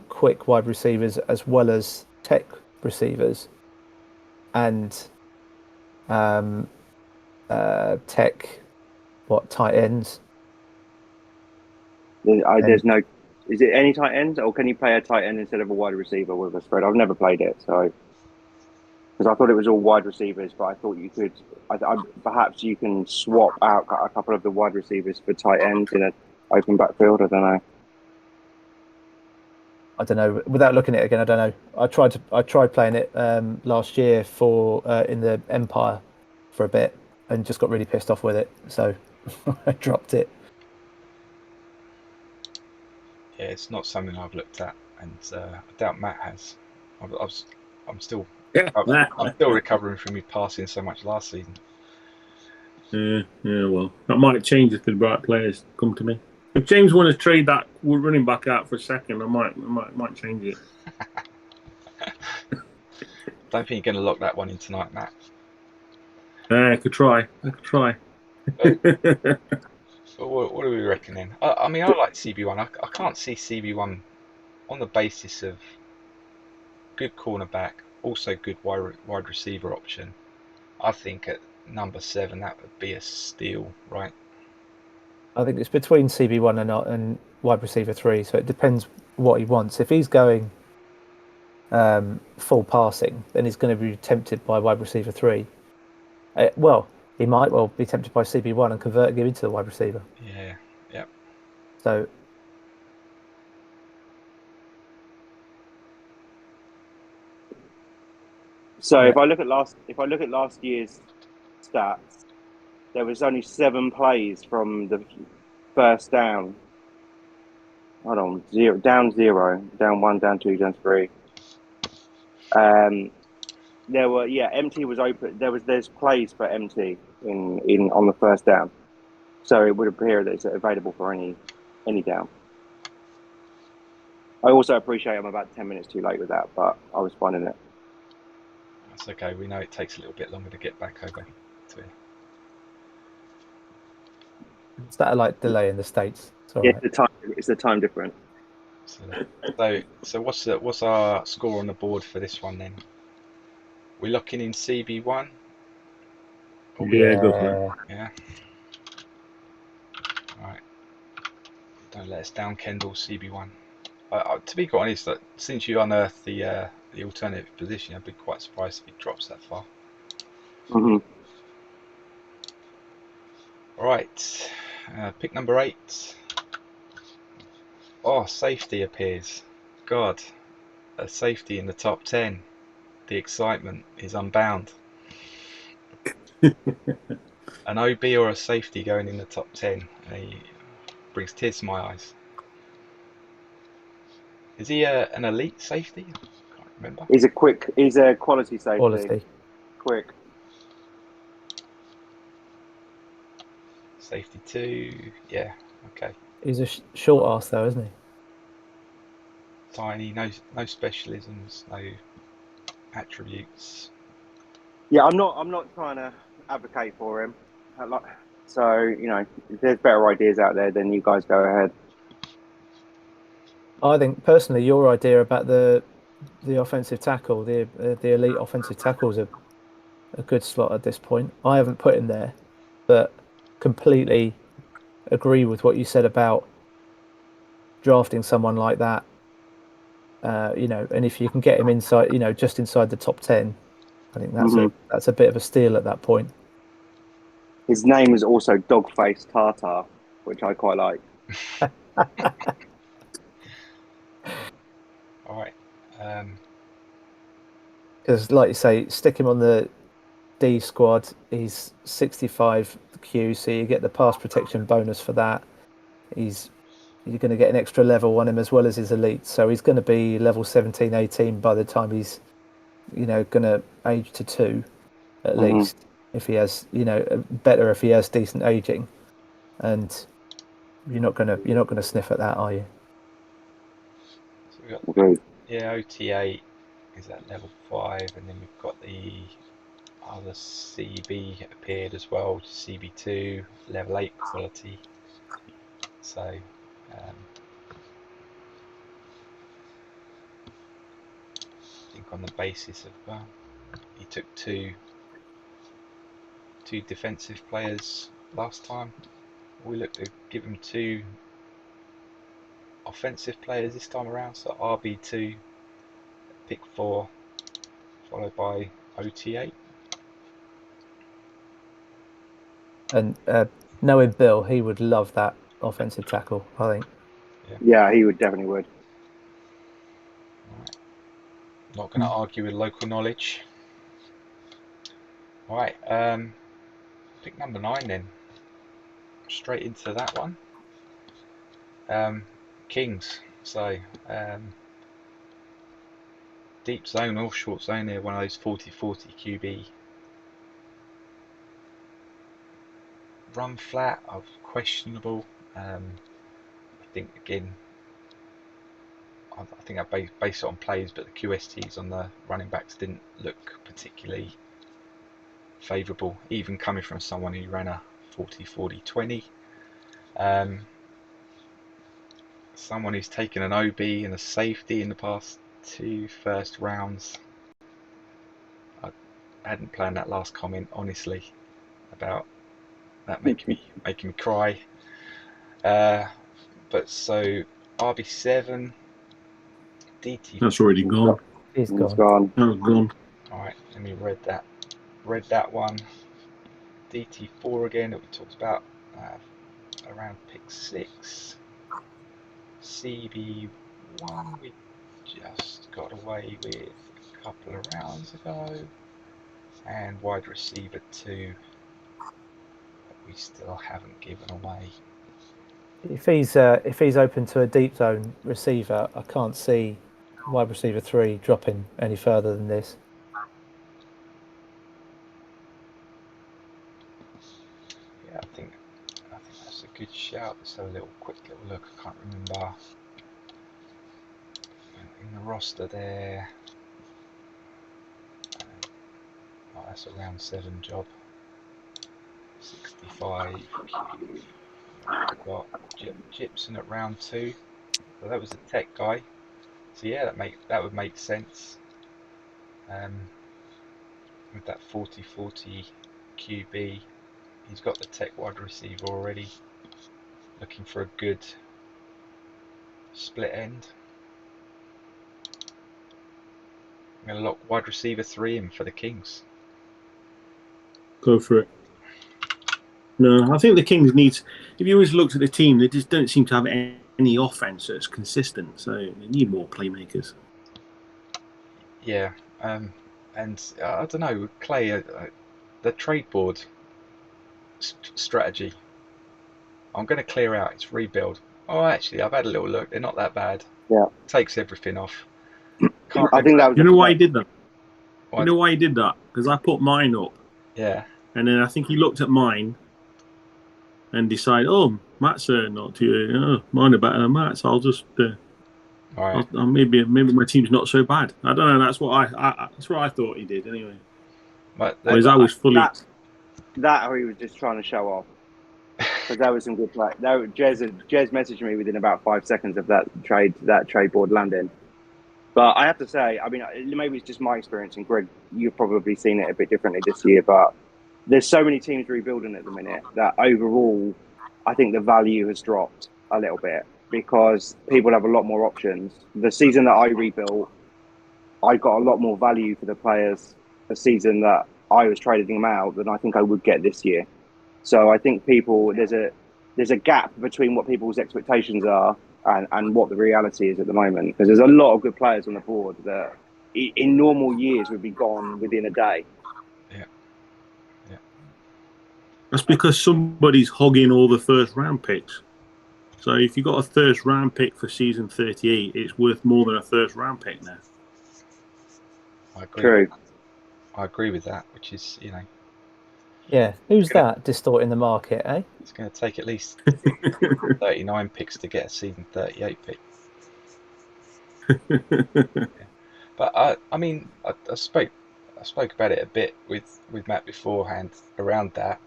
quick wide receivers as well as tech receivers and tech tight ends. There's no. Is it any tight ends, or can you play a tight end instead of a wide receiver with a spread? I've never played it, so because I thought it was all wide receivers, but I thought you could. Perhaps you can swap out a couple of the wide receivers for tight ends in an open backfield. I don't know. Without looking at it again, I don't know. I tried playing it last year for in the Empire for a bit and just got really pissed off with it, so I dropped it. Yeah, it's not something I've looked at, and I doubt Matt has. I'm still recovering from me passing so much last season. Yeah. Well, that might change if the right players come to me. If James want to trade that running back out for a second, I might change it. Don't think you're going to lock that one in tonight, Matt. I could try. What are we reckoning? I mean, I like CB1. I can't see CB1 on the basis of good cornerback, also good wide receiver option. I think at number 7 that would be a steal, right? I think it's between CB1 and wide receiver 3, so it depends what he wants. If he's going full passing, then he's going to be tempted by wide receiver 3. He might well be tempted by CB1 and converting him into the wide receiver. Yeah. So if I look at last year's stats, there was only 7 plays from the first down. Hold on, down 0, down 1, down 2, down 3. There were MT was open. There's plays for MT in on the first down, so it would appear that it's available for any down. I also appreciate I'm about 10 minutes too late with that, but I was finding it. That's okay. We know it takes a little bit longer to get back over to it. Is that a like delay in the States? Yeah, it's the time difference. So what's our score on the board for this one then? We're locking in CB1. Yeah, go for it. Yeah. All right. Don't let us down, Kendall. CB1. To be quite honest, since you unearthed the alternative position, I'd be quite surprised if he drops that far. Mm-hmm. All right. Pick number 8. Oh, safety appears. God, a safety in the top 10. The excitement is unbound. An OB or a safety going in the top 10. He brings tears to my eyes. Is he an elite safety? I can't remember. He's a quality safety. Quality. Quick. Safety 2. Yeah, okay. He's a short ass though, isn't he? Tiny, no specialisms, no attributes. Yeah, I'm not trying to advocate for him. So, if there's better ideas out there, then you guys go ahead. I think personally, your idea about the offensive tackle, the elite offensive tackle, is a good slot at this point. I haven't put him there, but completely agree with what you said about drafting someone like that. And if you can get him inside, just inside the top 10, I think that's a bit of a steal at that point. His name is also Dogface Tartar, which I quite like. All right. Because, like you say, stick him on the D squad. He's 65 Q, so you get the pass protection bonus for that. You're going to get an extra level on him as well as his elite, so he's going to be level 17, 18 by the time he's, going to age to 2, at least. If he has, better if he has decent aging, and you're not gonna sniff at that, are you? So we've got, OTA is at level 5, and then we've got the other CB appeared as well, which is CB2, level 8 quality. So I think on the basis of he took two defensive players last time, we looked to give him 2 offensive players this time around. So RB2, pick 4, followed by OT8. And knowing Bill, he would love that offensive tackle, I think. Yeah, he definitely would. Right. Not going to argue with local knowledge. All right, pick number 9 then. Straight into that one. Kings. So deep zone or short zone here, one of those 40-40 QB. Run flat of questionable. I think again, I think I based it on plays, but the QSTs on the running backs didn't look particularly favourable, even coming from someone who ran a 40-40-20. Someone who's taken an OB and a safety in the past 2 first rounds. I hadn't planned that last comment, honestly, about that making me cry. But so RB7, DT. That's already gone. He's gone. Oh, gone. All right, let me read that one. DT4 again that we talked about around pick 6. CB1 we just got away with a couple of rounds ago, and wide receiver 2 that we still haven't given away. If he's open to a deep zone receiver, I can't see wide receiver 3 dropping any further than this. good shout. Let's have a quick little look. I can't remember. In the roster there. Oh, that's a round 7 job. 65. We've got Gibson at round 2. So that was a tech guy. So yeah, that would make sense. With that 40-40 QB, he's got the tech wide receiver already. Looking for a good split end. I'm going to lock wide receiver 3 in for the Kings. Go for it. No, I think the Kings needs. If you always looked at the team, they just don't seem to have any offense that's consistent. So they need more playmakers. Yeah, and I don't know, Clay, the trade board strategy. I'm going to clear out. It's rebuild. Oh, actually, I've had a little look. They're not that bad. Yeah, takes everything off. I think that was. You know why he did that? Why? You know why he did that? Because I put mine up. Yeah. And then I think he looked at mine and decided, oh, Matt's not too. Mine are better than Matt's. I'll just. All right. Maybe my team's not so bad. I don't know. That's what I thought he did anyway. But Whereas I was fully. That or he was just trying to show off. Because that was some good play. Jez messaged me within about 5 seconds of that trade board landing. But I have to say, I mean, maybe it's just my experience, and Greg, you've probably seen it a bit differently this year, but there's so many teams rebuilding at the minute that overall, I think the value has dropped a little bit because people have a lot more options. The season that I rebuilt, I got a lot more value for the players the season that I was trading them out than I think I would get this year. So I think there's a gap between what people's expectations are and what the reality is at the moment. Because there's a lot of good players on the board that in normal years would be gone within a day. Yeah. That's because somebody's hogging all the first round picks. So if you got a first round pick for season 38, it's worth more than a first round pick now. I agree. True. I agree with that, which is, Yeah, who's that distorting the market, eh? It's going to take at least 39 picks to get a season 38 pick. Yeah. But I mean, I spoke about it a bit with Matt beforehand around that,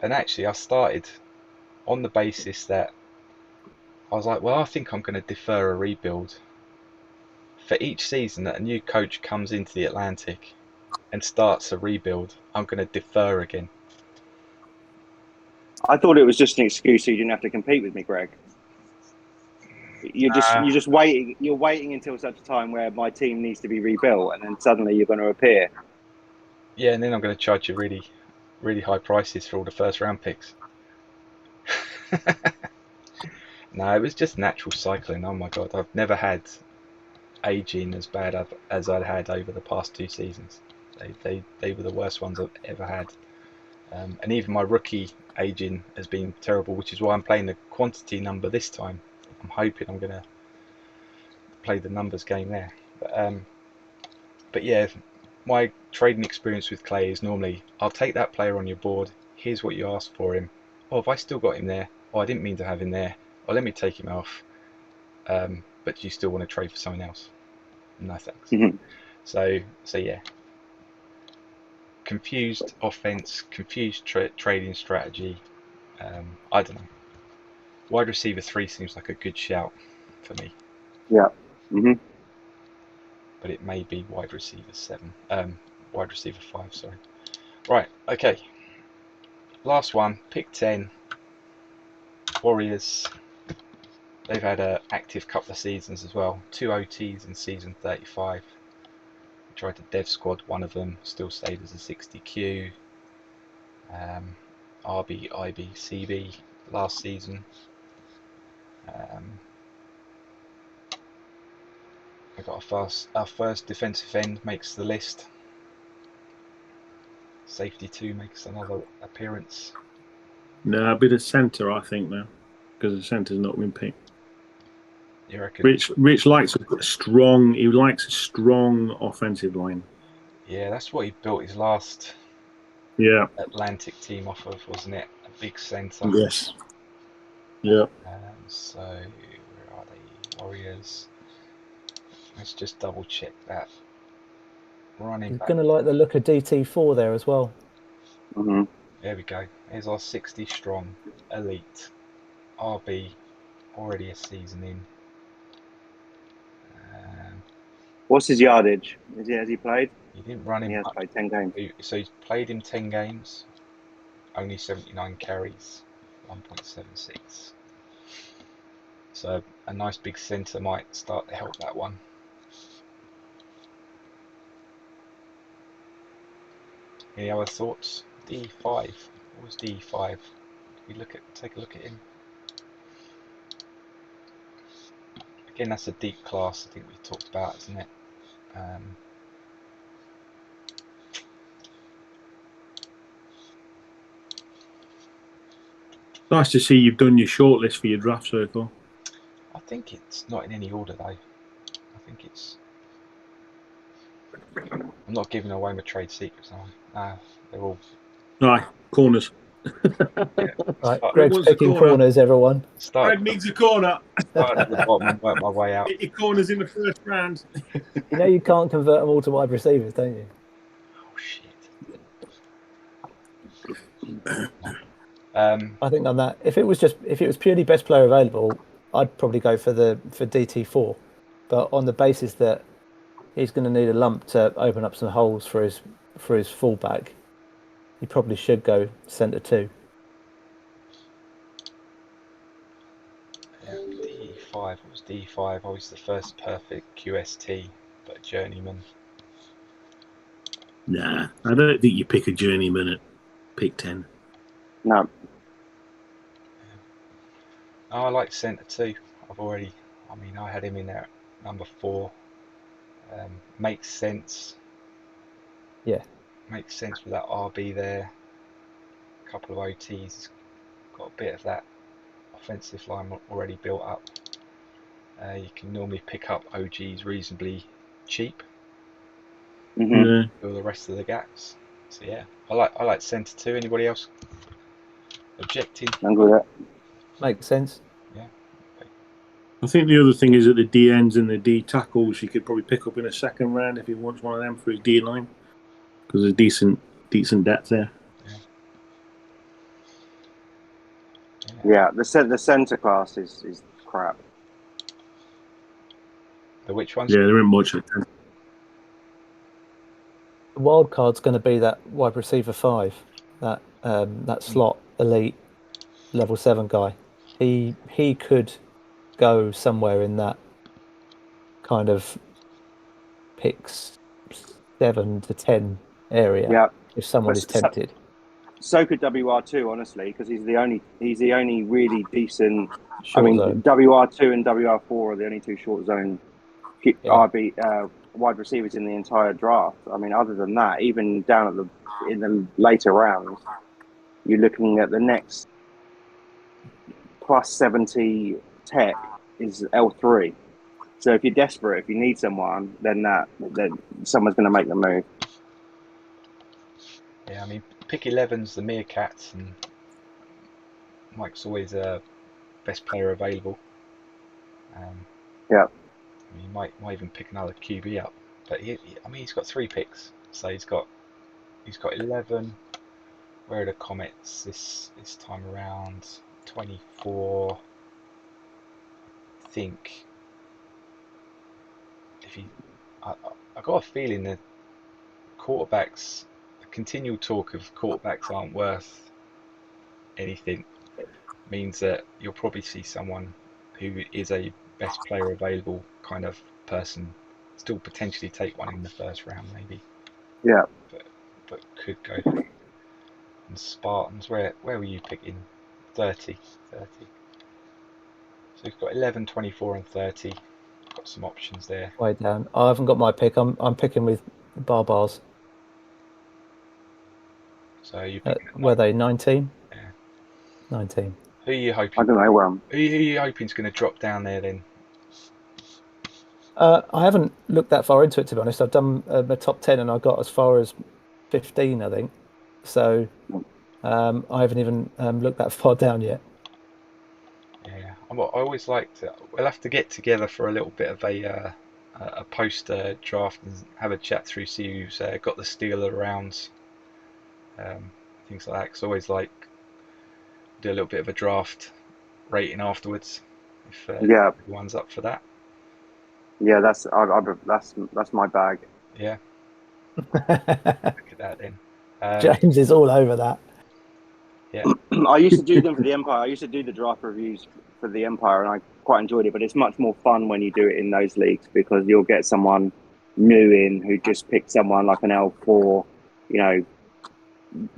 and actually I started on the basis that I was like, well, I think I'm going to defer a rebuild for each season that a new coach comes into the Atlantic and starts a rebuild. I'm going to defer again. I thought it was just an excuse so you didn't have to compete with me, Greg. You're just waiting. You're waiting until such a time where my team needs to be rebuilt, and then suddenly you're going to appear. Yeah, and then I'm going to charge you really, really high prices for all the first round picks. No, it was just natural cycling. Oh my god, I've never had aging as bad as I'd had over the past 2 seasons. They were the worst ones I've ever had. And even my rookie aging has been terrible, which is why I'm playing the quantity number this time. I'm hoping I'm going to play the numbers game there. But yeah, my trading experience with Clay is normally, I'll take that player on your board, here's what you asked for him. Oh, have I still got him there? Oh, I didn't mean to have him there. Oh, let me take him off. But you still want to trade for someone else? No thanks. Mm-hmm. So yeah. Confused offense, confused trading strategy. I don't know. Wide receiver 3 seems like a good shout for me. Yeah. Mm-hmm. But it may be wide receiver 5. Sorry. Right. Okay. Last one. Pick 10. Warriors. They've had an active couple of seasons as well. 2 OTs in season 35. Tried to dev squad one of them, still stayed as a 60Q. RB, IB, CB last season. I got our first defensive end makes the list. Safety 2 makes another appearance. No, a bit of centre, I think, now, because the centre's not been picked. You reckon? Rich likes a strong. He likes a strong offensive line. Yeah, that's what he built his last Atlantic team off of, wasn't it? A big centre. Yes. Yeah. So where are they? Warriors. Let's just double check that. Running You're back. going to like the look of DT4 there as well. Mm-hmm. There we go. Here's our 60 strong elite RB, already a season in. What's his yardage? Has he played? He didn't run him. He has played 10 games. So he's played him 10 games, only 79 carries, 1.76. So a nice big centre might start to help that one. Any other thoughts? D5. What was D5? Take a look at him. Again, that's a deep class. I think we talked about, isn't it? Nice to see you've done your shortlist for your draft circle. I think it's not in any order though. I think it's. I'm not giving away my trade secrets, am I? They're all. Right, corners. Yeah, right, Greg's picking corners, everyone. Greg needs a corner. Start at the bottom and work my way out. Get your corners in the first round. You know you can't convert them all to wide receivers, don't you? Oh shit. I think on that, if it was purely best player available, I'd probably go for DT4. But on the basis that he's going to need a lump to open up some holes for his fullback, he probably should go centre 2. Yeah, D5. What was D5? I was the first perfect QST, but journeyman. Nah, I don't think you pick a journeyman at pick 10. No. Oh, I like centre 2. I had him in there at number 4. Makes sense. Yeah. Makes sense with that RB there. A couple of OTs. Got a bit of that offensive line already built up. You can normally pick up OGs reasonably cheap. Mm-hmm. Fill the rest of the gaps. So yeah, I like centre 2. Anybody else objecting? I'm good with that. Makes sense. Yeah. Okay. I think the other thing is that the D ends and the D tackles you could probably pick up in a second round if he wants one of them for his D line, because there's decent depth there. Yeah, the centre class is crap. The which ones? Yeah, there ain't much. The wild card's going to be that wide receiver 5, that slot elite level 7 guy. He could go somewhere in that kind of picks 7 to 10 area. Yeah, if someone is tempted. So could WR2, honestly, because he's the only really decent. Short zone. WR2 and WR4 are the only 2 short zone RB wide receivers in the entire draft. I mean, other than that, even down in the later rounds, you're looking at the next plus 70 tech is L3. So if you're desperate, if you need someone, then someone's going to make the move. Yeah, I mean, pick 11's the Meerkats, and Mike's always best player available. Yeah. I mean, he might even pick another QB up, but he's got 3 picks, so he's got 11. Where are the Comets this time around? 24. I think I got a feeling that quarterbacks, the continual talk of quarterbacks aren't worth anything, means that you'll probably see someone who is a best player available kind of person still potentially take one in the first round, maybe. Yeah. But could go. And Spartans, where were you picking? 30. So we've got 11, 24, and 30. Got some options there. Way down. I haven't got my pick. I'm picking with Barbars. So you picking were they 19? Yeah. 19. Who are you hoping? I don't know. Who are you hoping is going to drop down there then? I haven't looked that far into it, to be honest. I've done my top 10 and I got as far as 15, I think. So I haven't even looked that far down yet. I always like to. We'll have to get together for a little bit of a post draft and have a chat through, see who's got the steal of the rounds, things like that. 'Cause I always like do a little bit of a draft rating afterwards if everyone's up for that. Yeah, that's my bag. Yeah. Look at that then. James is all over that. Yeah. I used to do them for the Empire. I used to do the draft reviews for the Empire, and I quite enjoyed it. But it's much more fun when you do it in those leagues because you'll get someone new in who just picked someone like an L4,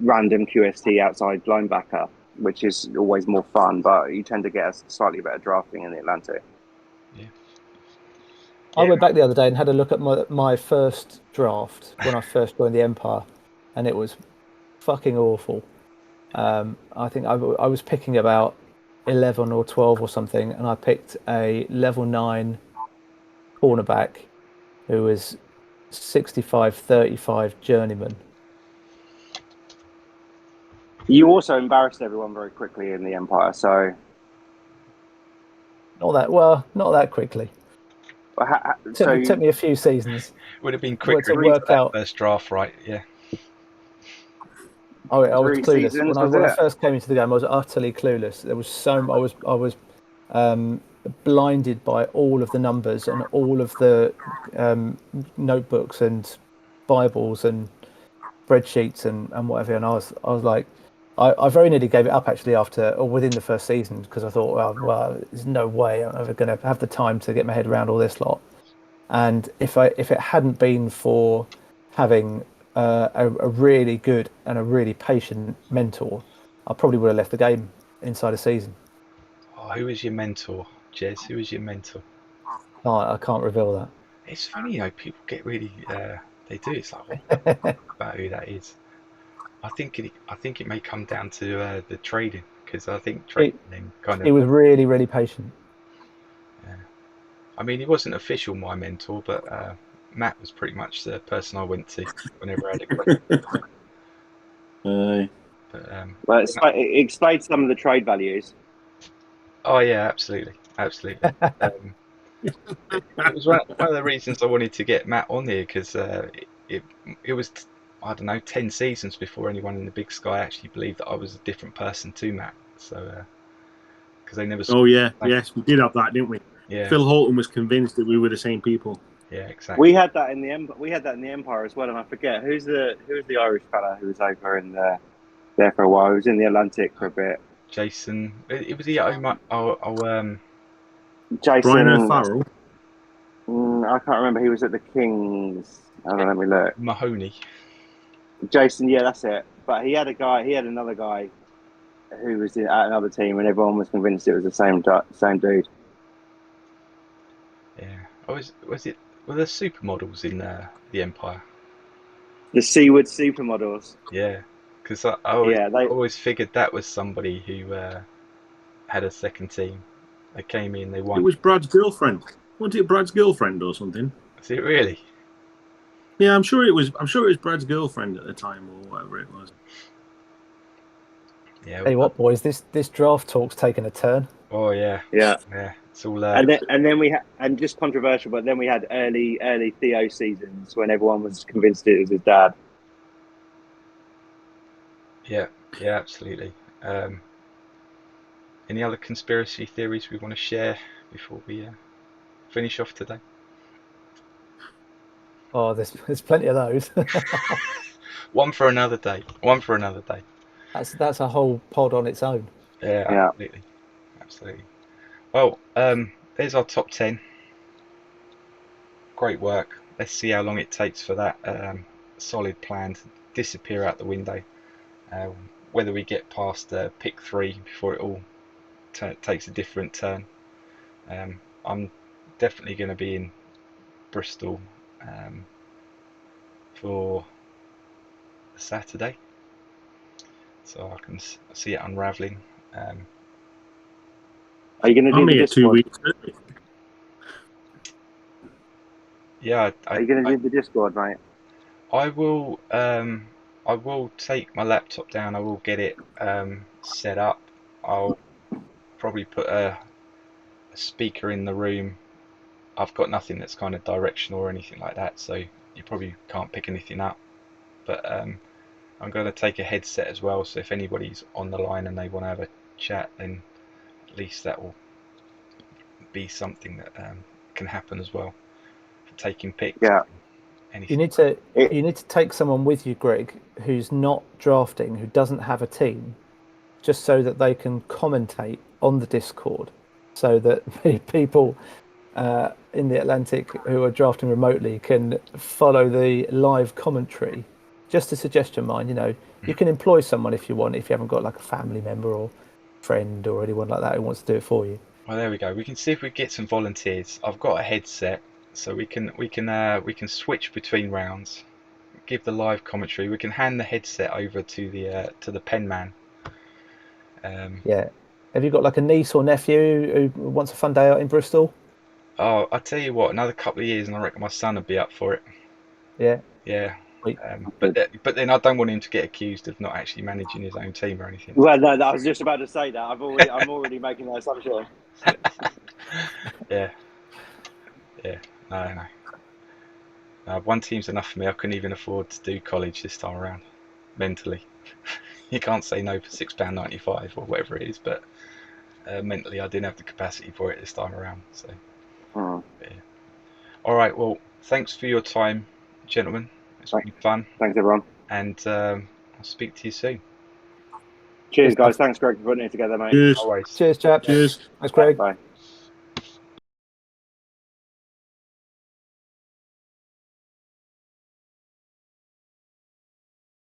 random QST outside linebacker, which is always more fun. But you tend to get a slightly better drafting in the Atlantic. Yeah. I went back the other day and had a look at my first draft when I first joined the Empire, and it was fucking awful. I think I was picking about 11 or 12 or something, and I picked a level 9 cornerback who was 65-35 journeyman. You also embarrassed everyone very quickly in the Empire, so not that quickly. It took me a few seasons. Would have been quicker to work out first draft, right? Yeah. Oh, I was clueless when I first came into the game. I was utterly clueless. There was I was blinded by all of the numbers and all of the notebooks and Bibles and spreadsheets and whatever. And I was like, I very nearly gave it up actually within the first season because I thought, well, there's no way I'm ever going to have the time to get my head around all this lot. And if it hadn't been for having a really good and a really patient mentor, I probably would have left the game inside a season. Oh, who was your mentor, Jez? Who was your mentor? Oh, I can't reveal that. It's funny, people get really they do. It's like, what about who that is? I think it may come down to the trading because I think trading kind of. He was really, really patient. Yeah, I mean, he wasn't official my mentor, but Matt was pretty much the person I went to whenever I had a question. Well, explain some of the trade values. Oh yeah, absolutely. It was one of the reasons I wanted to get Matt on here because it was, I don't know, 10 seasons before anyone in the Big Sky actually believed that I was a different person to Matt. So because they never. Oh yeah, yes, we did have that, didn't we? Yeah. Phil Holton was convinced that we were the same people. Yeah, exactly. We had that in the Empire as well, and I forget who's the Irish fella who was over in there for a while. He was in the Atlantic for a bit. Jason. It was Jason. Brian O'Farrell. I can't remember. He was at the Kings. Let me look. Mahoney. Jason, yeah, that's it. But he had another guy who was at another team, and everyone was convinced it was the same dude. Yeah. Were there supermodels in the Empire? The Seaward supermodels. Yeah. Because I always figured that was somebody who had a second team. They came in, they won. It was Brad's girlfriend. Wasn't it Brad's girlfriend or something? Is it really? Yeah, I'm sure it was Brad's girlfriend at the time or whatever it was. Yeah. Hey, what boys? This draft talk's taken a turn. Oh yeah. Yeah. It's all. And then we and just controversial, but then we had early Theo seasons when everyone was convinced it was his dad. Yeah, absolutely. Any other conspiracy theories we want to share before we finish off today? Oh, there's plenty of those. One for another day. That's a whole pod on its own. Yeah. Absolutely. Well, there's our top 10. Great work. Let's see how long it takes for that solid plan to disappear out the window. Whether we get past pick 3 before it all takes a different turn. I'm definitely going to be in Bristol for Saturday, so I can see it unravelling. Are you going to do the Discord? 2 weeks. Yeah. Are you going to do the Discord, mate? I will. I will take my laptop down. I will get it set up. I'll probably put a speaker in the room. I've got nothing that's kind of directional or anything like that, so you probably can't pick anything up. But I'm going to take a headset as well, so if anybody's on the line and they want to have a chat, then at least that will be something that can happen as well. For taking pics. Yeah. You need to take someone with you, Greg, who's not drafting, who doesn't have a team, just so that they can commentate on the Discord, so that people in the Atlantic who are drafting remotely can follow the live commentary. Just a suggestion, mine. You can employ someone if you want, if you haven't got like a family member or friend or anyone like that who wants to do it for you. Well, there we go. We can see if we get some volunteers. I've got a headset, so we can switch between rounds, give the live commentary. We can hand the headset over to the pen man. Yeah. Have you got like a niece or nephew who wants a fun day out in Bristol? Oh, I tell you what, another couple of years, and I reckon my son would be up for it. Yeah. Yeah. But then I don't want him to get accused of not actually managing his own team or anything. Well, no, I was just about to say that. I'm already making that assumption. Yeah. No. One team's enough for me. I couldn't even afford to do college this time around, mentally. You can't say no for £6.95 or whatever it is, but mentally I didn't have the capacity for it this time around. So. Yeah. All right. Well, thanks for your time, gentlemen. It's been fun. Thanks, everyone. And I'll speak to you soon. Cheers, guys. Thanks, Greg, for putting it together, mate. Cheers. Always. Cheers, chaps. Cheers. Thanks, Greg. Bye.